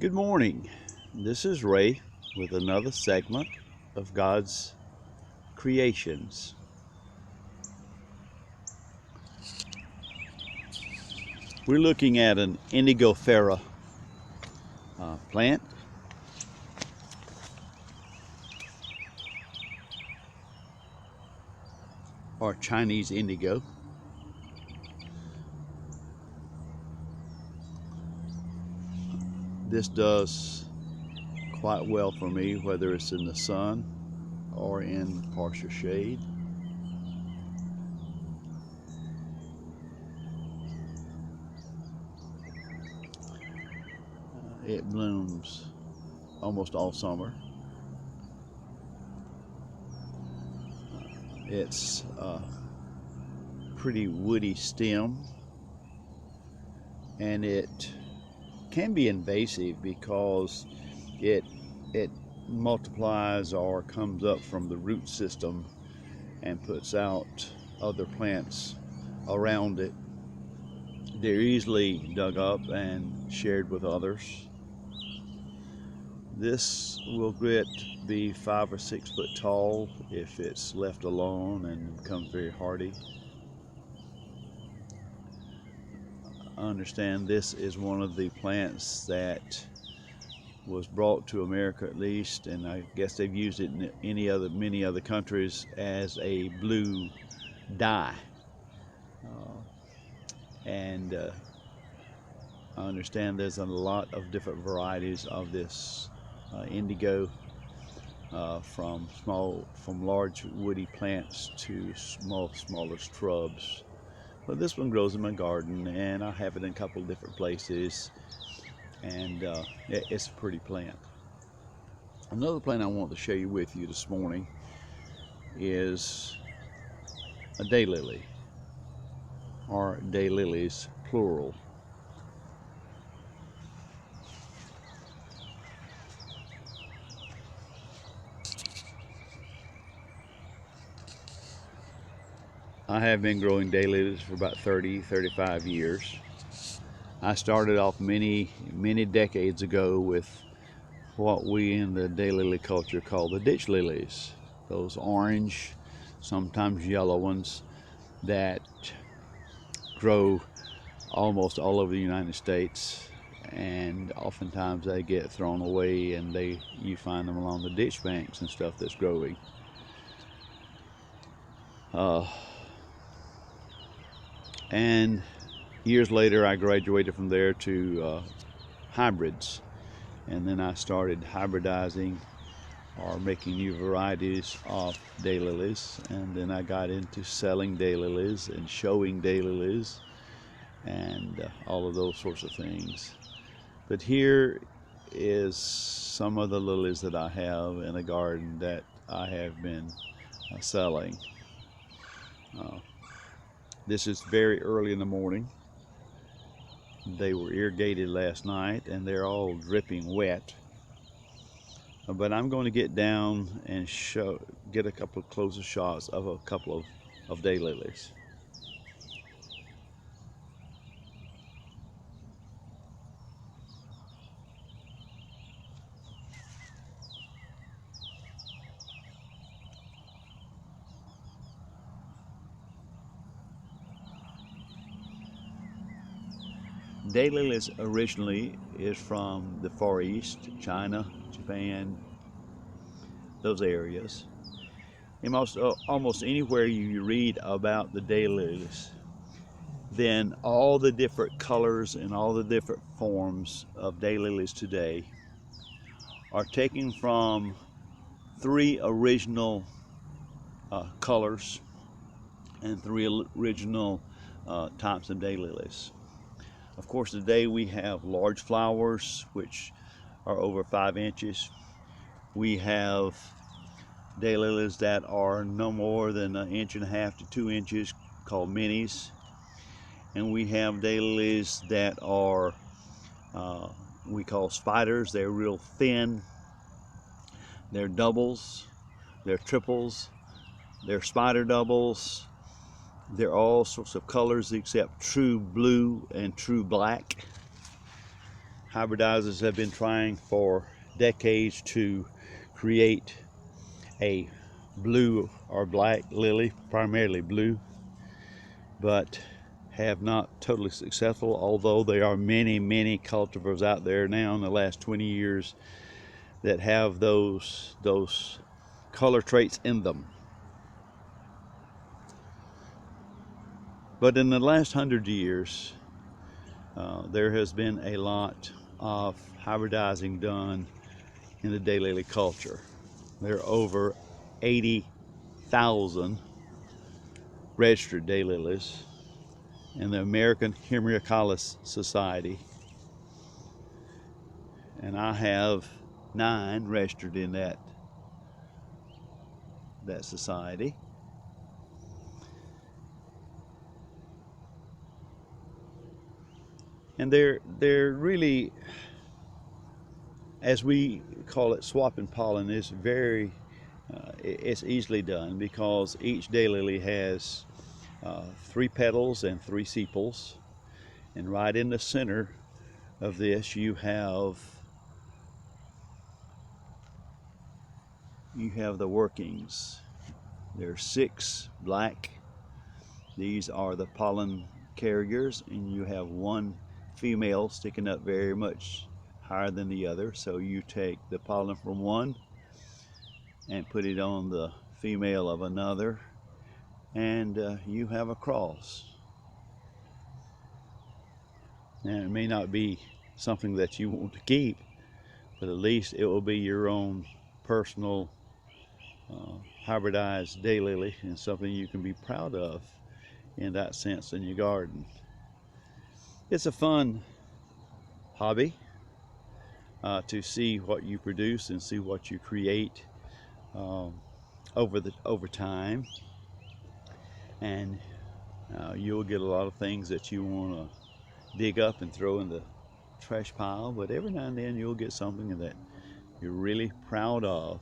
Good morning. This is Ray with another segment of God's creations. We're looking at an Indigofera plant. Or Chinese indigo. This does quite well for me, whether it's in the sun or in partial shade. It blooms almost all summer. It's a pretty woody stem, and it can be invasive because it multiplies or comes up from the root system and puts out other plants around it. They're easily dug up and shared with others. This will be 5 or 6 foot tall if it's left alone and becomes very hardy. I understand this is one of the plants that was brought to America, at least, and I guess they've used it in many other countries as a blue dye. I understand there's a lot of different varieties of this indigo, from large woody plants to smaller shrubs. But this one grows in my garden, and I have it in a couple of different places, and it's a pretty plant. Another plant I want to share with you this morning is a daylily, or daylilies plural. I have been growing daylilies for about 35 years. I started off many decades ago with what we in the daylily culture call the ditch lilies. Those orange, sometimes yellow ones that grow almost all over the United States, and oftentimes they get thrown away and you find them along the ditch banks and stuff that's growing. And years later I graduated from there to hybrids, and then I started hybridizing or making new varieties of daylilies, and then I got into selling daylilies and showing daylilies and all of those sorts of things. But here is some of the lilies that I have in a garden that I have been selling. This is very early in the morning. They were irrigated last night and they're all dripping wet. But I'm going to get down and get a couple of closer shots of a couple of daylilies. Daylilies originally is from the Far East, China, Japan, those areas. And almost anywhere you read about the daylilies, then all the different colors and all the different forms of daylilies today are taken from 3 original colors and 3 original types of daylilies. Of course, today we have large flowers, which are over 5 inches. We have daylilies that are no more than 1.5 inches to 2 inches, called minis. And we have daylilies that are, we call spiders. They're real thin. They're doubles, they're triples, they're spider doubles. They're all sorts of colors except true blue and true black. Hybridizers have been trying for decades to create a blue or black lily, primarily blue, but have not totally successful, although there are many cultivars out there now in the last 20 years that have those color traits in them. But in the last 100 years, there has been a lot of hybridizing done in the daylily culture. There are over 80,000 registered daylilies in the American Hemiacalis Society, and I have 9 registered in that society. And they're really, as we call it, swapping pollen is very it's easily done because each daylily has 3 petals and 3 sepals, and right in the center of this you have the workings. There's 6 black. These are the pollen carriers, and you have 1 female sticking up very much higher than the other. So you take the pollen from one and put it on the female of another, and you have a cross. And it may not be something that you want to keep, but at least it will be your own personal hybridized daylily, and something you can be proud of in that sense in your garden. It's a fun hobby to see what you produce and see what you create over time, and you'll get a lot of things that you want to dig up and throw in the trash pile, but every now and then you'll get something that you're really proud of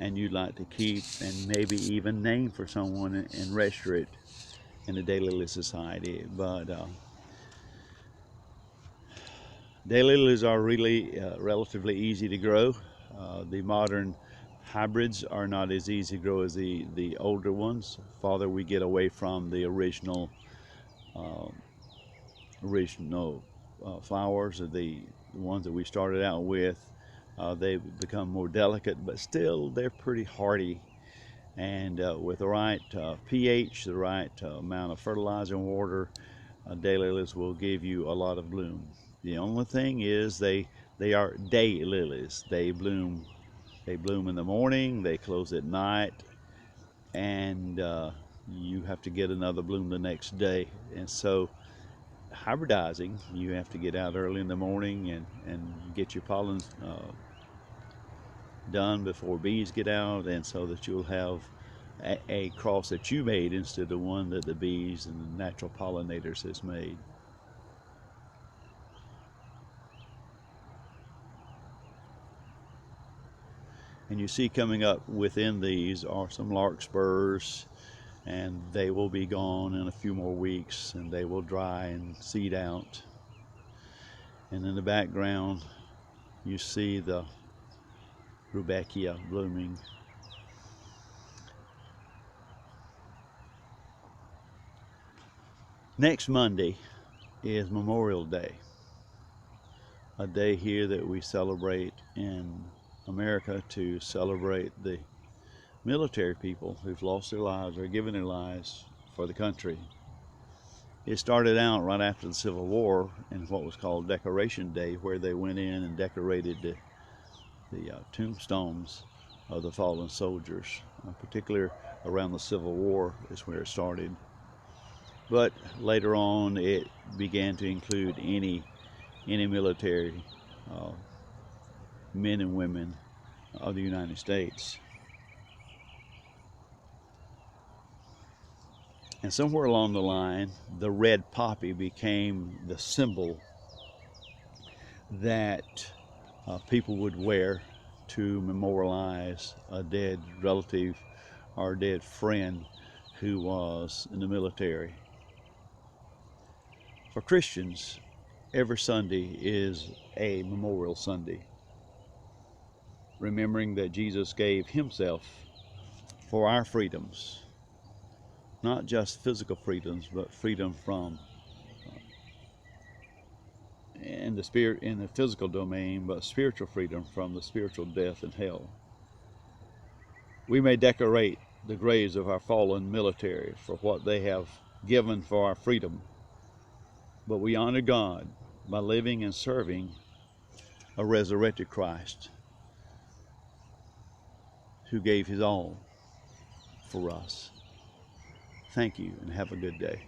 and you'd like to keep and maybe even name for someone and register it in the Daylily Society. But daylilies are really relatively easy to grow. The modern hybrids are not as easy to grow as the older ones. Farther we get away from the original flowers, or the ones that we started out with, they become more delicate, but still they're pretty hardy. And with the right pH, the right amount of fertilizer and water, daylilies will give you a lot of bloom. The only thing is they are day lilies. They bloom in the morning, they close at night, and you have to get another bloom the next day. And so hybridizing, you have to get out early in the morning and get your pollen done before bees get out, and so that you'll have a cross that you made instead of one that the bees and the natural pollinators has made. And you see coming up within these are some larkspurs, and they will be gone in a few more weeks, and they will dry and seed out. And in the background you see the rudbeckia blooming. Next Monday is Memorial Day, a day here that we celebrate in America to celebrate the military people who've lost their lives or given their lives for the country. It started out right after the Civil War in what was called Decoration Day, where they went in and decorated the tombstones of the fallen soldiers. Particularly around the Civil War is where it started. But later on it began to include any military men and women of the United States. And somewhere along the line, the red poppy became the symbol that people would wear to memorialize a dead relative or a dead friend who was in the military. For Christians, every Sunday is a Memorial Sunday, remembering that Jesus gave himself for our freedoms, not just physical freedoms, but freedom from in the spirit, in the physical domain, but spiritual freedom from the spiritual death and hell. We may decorate the graves of our fallen military for what they have given for our freedom, but we honor God by living and serving a resurrected Christ who gave his all for us. Thank you and have a good day.